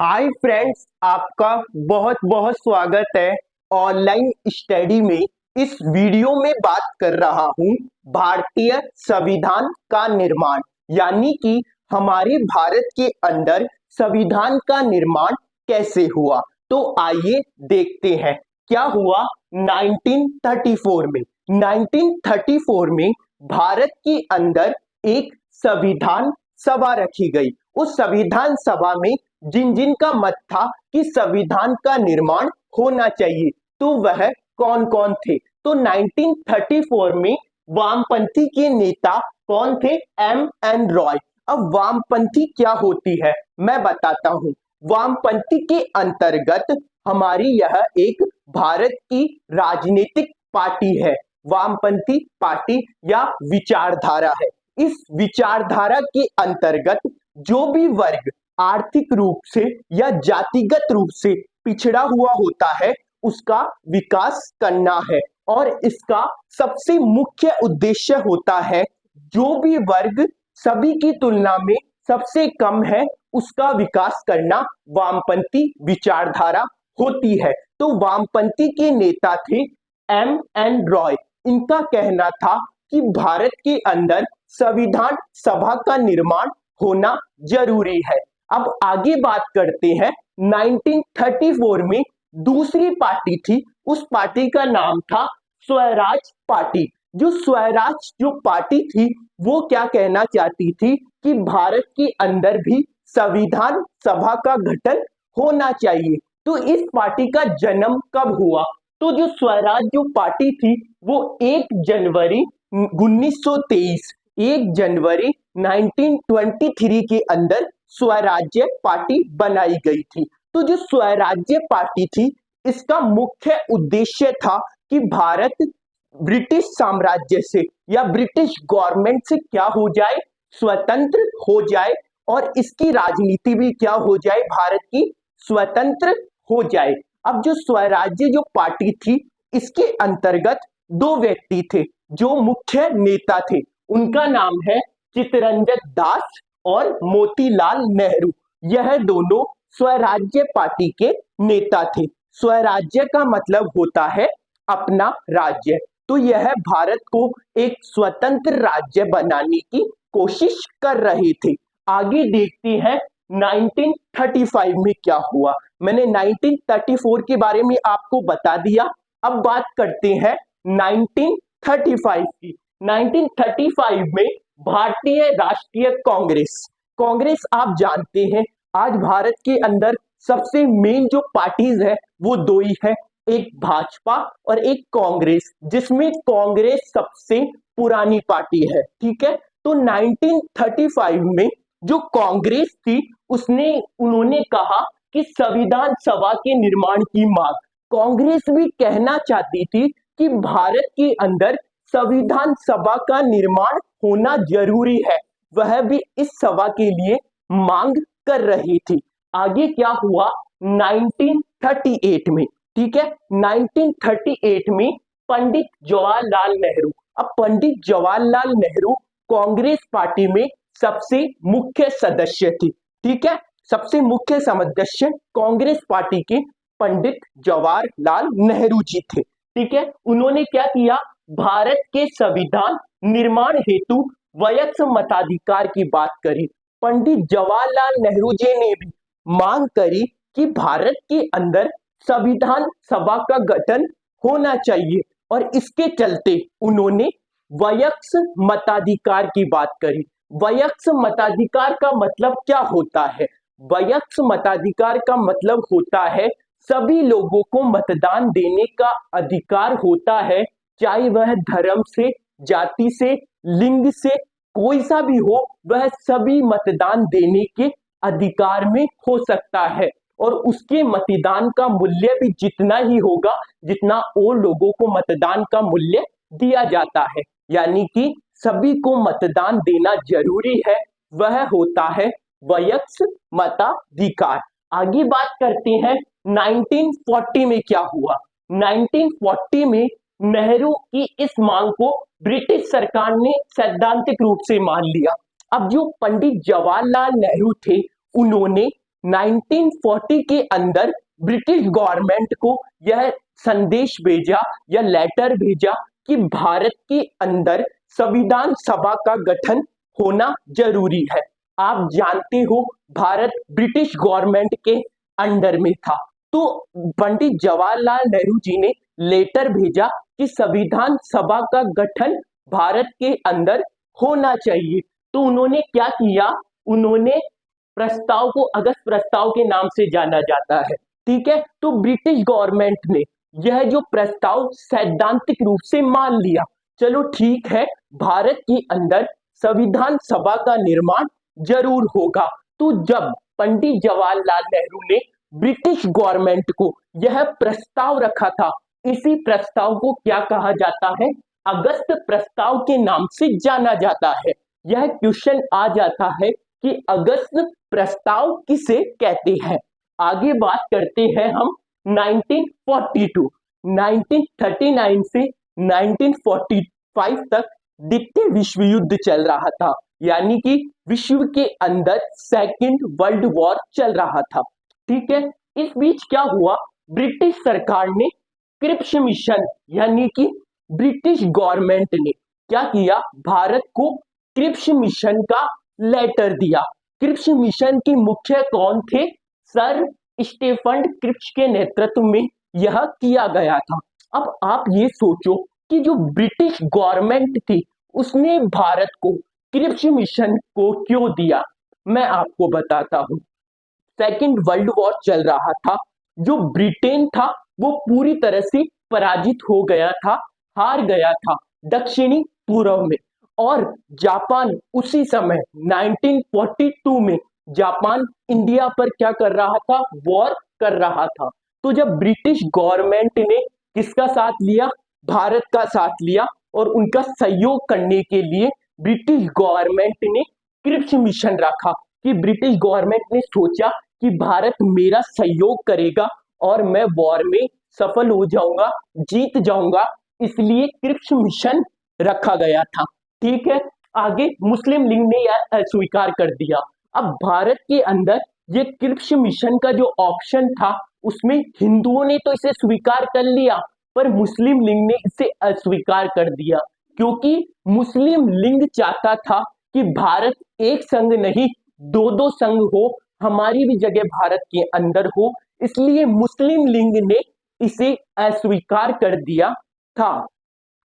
Hi friends, आपका बहुत बहुत स्वागत है ऑनलाइन स्टडी में। इस वीडियो में बात कर रहा हूं भारतीय संविधान का निर्माण, यानी कि हमारे भारत के अंदर संविधान का निर्माण कैसे हुआ। तो आइए देखते हैं क्या हुआ 1934 में। 1934 में भारत के अंदर एक संविधान सभा रखी गई। उस संविधान सभा में जिन जिन का मत था कि संविधान का निर्माण होना चाहिए, तो वह कौन कौन थे। तो 1934 में वामपंथी के नेता कौन थे? M N Roy. अब वामपंथी क्या होती है मैं बताता हूं। वामपंथी के अंतर्गत हमारी यह एक भारत की राजनीतिक पार्टी है। वामपंथी पार्टी या विचारधारा है। इस विचारधारा के अंतर्गत जो भी वर्ग आर्थिक रूप से या जातिगत रूप से पिछड़ा हुआ होता है उसका विकास करना है, और इसका सबसे मुख्य उद्देश्य होता है जो भी वर्ग सभी की तुलना में सबसे कम है उसका विकास करना वामपंथी विचारधारा होती है। तो वामपंथी के नेता थे एम एन रॉय। इनका कहना था कि भारत के अंदर संविधान सभा का निर्माण होना जरूरी है। अब आगे बात करते हैं। 1934 में दूसरी पार्टी थी, उस पार्टी का नाम था स्वराज पार्टी। जो पार्टी थी वो क्या कहना चाहती थी कि भारत के अंदर भी संविधान सभा का गठन होना चाहिए। तो इस पार्टी का जन्म कब हुआ? तो जो स्वराज जो पार्टी थी वो 1 जनवरी 1923 1 जनवरी 1923 के अंदर स्वराज्य पार्टी बनाई गई थी। तो जो स्वराज्य पार्टी थी इसका मुख्य उद्देश्य था कि भारत ब्रिटिश साम्राज्य से या ब्रिटिश गवर्नमेंट से क्या हो जाए, स्वतंत्र हो जाए, और इसकी राजनीति भी क्या हो जाए, भारत की स्वतंत्र हो जाए। अब जो स्वराज्य जो पार्टी थी इसके अंतर्गत दो व्यक्ति थे जो मुख्य नेता थे। उनका नाम है चित्तरंजन दास और मोतीलाल नेहरू। यह दोनों स्वराज्य पार्टी के नेता थे। स्वराज्य का मतलब होता है अपना राज्य। तो यह भारत को एक स्वतंत्र राज्य बनाने की कोशिश कर रहे थे। आगे देखते हैं 1935 में क्या हुआ। मैंने 1934 के बारे में आपको बता दिया। अब बात करते हैं 1935 की। 1935 में भारतीय राष्ट्रीय कांग्रेस कांग्रेस आप जानते हैं आज भारत के अंदर सबसे मेन जो पार्टीज है वो दो ही है, एक भाजपा और एक कांग्रेस, जिसमें कांग्रेस सबसे पुरानी पार्टी है। ठीक है। तो 1935 में जो कांग्रेस थी उन्होंने कहा कि संविधान सभा के निर्माण की मांग। कांग्रेस भी कहना चाहती थी कि भारत के अंदर संविधान सभा का निर्माण होना जरूरी है। वह भी इस सभा के लिए मांग कर रही थी। आगे क्या हुआ 1938 में। ठीक है। 1938 में पंडित जवाहरलाल नेहरू। अब पंडित जवाहरलाल नेहरू कांग्रेस पार्टी में सबसे मुख्य सदस्य थे। ठीक है। सबसे मुख्य सदस्य कांग्रेस पार्टी के पंडित जवाहरलाल नेहरू जी थे। ठीक है। उन्होंने क्या किया, भारत के संविधान निर्माण हेतु वयस्क मताधिकार की बात करी। पंडित जवाहरलाल नेहरू जी ने भी मांग करी कि भारत के अंदर संविधान सभा का गठन होना चाहिए, और इसके चलते उन्होंने वयस्क मताधिकार की बात करी। वयस्क मताधिकार का मतलब क्या होता है? वयस्क मताधिकार का मतलब होता है सभी लोगों को मतदान देने का अधिकार होता है, चाहे वह धर्म से, जाति से, लिंग से कोई सा भी हो, वह सभी मतदान देने के अधिकार में हो सकता है, और उसके मतदान का मूल्य भी जितना ही होगा जितना और लोगों को मतदान का मूल्य दिया जाता है। यानी कि सभी को मतदान देना जरूरी है, वह होता है वयस्क मताधिकार। आगे बात करते हैं 1940 में क्या हुआ। 1940 में नेहरू की इस मांग को ब्रिटिश सरकार ने सैद्धांतिक रूप से मान लिया। अब जो पंडित जवाहरलाल नेहरू थे उन्होंने 1940 के अंदर ब्रिटिश गवर्नमेंट को यह संदेश भेजा या लेटर भेजा कि भारत के अंदर संविधान सभा का गठन होना जरूरी है। आप जानते हो भारत ब्रिटिश गवर्नमेंट के अंडर में था, तो पंडित जवाहरलाल नेहरू जी ने लेटर भेजा कि संविधान सभा का गठन भारत के अंदर होना चाहिए। तो उन्होंने क्या किया, उन्होंने प्रस्ताव को अगस्त प्रस्ताव के नाम से जाना जाता है, ठीक है। तो ब्रिटिश गवर्नमेंट ने यह जो प्रस्ताव सैद्धांतिक रूप से मान लिया, चलो ठीक है, भारत के अंदर संविधान सभा का निर्माण जरूर होगा। तो जब पंडित जवाहरलाल नेहरू ने ब्रिटिश गवर्नमेंट को यह प्रस्ताव रखा था, इसी प्रस्ताव को क्या कहा जाता है, अगस्त प्रस्ताव के नाम से जाना जाता है। यह क्वेश्चन आ जाता है कि अगस्त प्रस्ताव किसे कहते हैं। आगे बात करते हैं हम 1942, 1939 से 1945 तक द्वितीय विश्व युद्ध चल रहा था, यानी कि विश्व के अंदर सेकेंड वर्ल्ड वॉर चल रहा था, ठीक है। इस बीच क्या हुआ, ब्रिटिश सरकार ने क्रिप्स मिशन यानी कि ब्रिटिश गवर्नमेंट ने क्या किया, भारत को क्रिप्स मिशन का लेटर दिया। क्रिप्स मिशन के मुख्य कौन थे, सर स्टीफन क्रिप्स के नेतृत्व में यह किया गया था। अब आप ये सोचो कि जो ब्रिटिश गवर्नमेंट थी उसने भारत को क्रिप्स मिशन को क्यों दिया, मैं आपको बताता हूं। सेकेंड वर्ल्ड वॉर चल रहा था, जो ब्रिटेन था वो पूरी तरह से पराजित हो गया था, हार गया था दक्षिणी पूर्व में, और जापान उसी समय 1942 में जापान इंडिया पर क्या कर रहा था, वॉर कर रहा था। तो जब ब्रिटिश गवर्नमेंट ने किसका साथ लिया, भारत का साथ लिया, और उनका सहयोग करने के लिए ब्रिटिश गवर्नमेंट ने क्रिप्स मिशन रखा कि ब्रिटिश गवर्नमेंट ने सोचा कि भारत मेरा सहयोग करेगा और मैं वॉर में सफल हो जाऊंगा, जीत जाऊंगा, इसलिए क्रिप्स मिशन रखा गया था, ठीक है। आगे मुस्लिम लीग ने यह स्वीकार कर दिया। अब भारत के अंदर ये क्रिप्स मिशन का जो ऑप्शन था उसमें हिंदुओं ने तो इसे स्वीकार कर लिया, पर मुस्लिम लीग ने इसे अस्वीकार कर दिया, क्योंकि मुस्लिम लीग चाहता था कि भारत एक संघ नहीं दो दो संघ हो, हमारी भी जगह भारत के अंदर हो, इसलिए मुस्लिम लीग ने इसे अस्वीकार कर दिया था।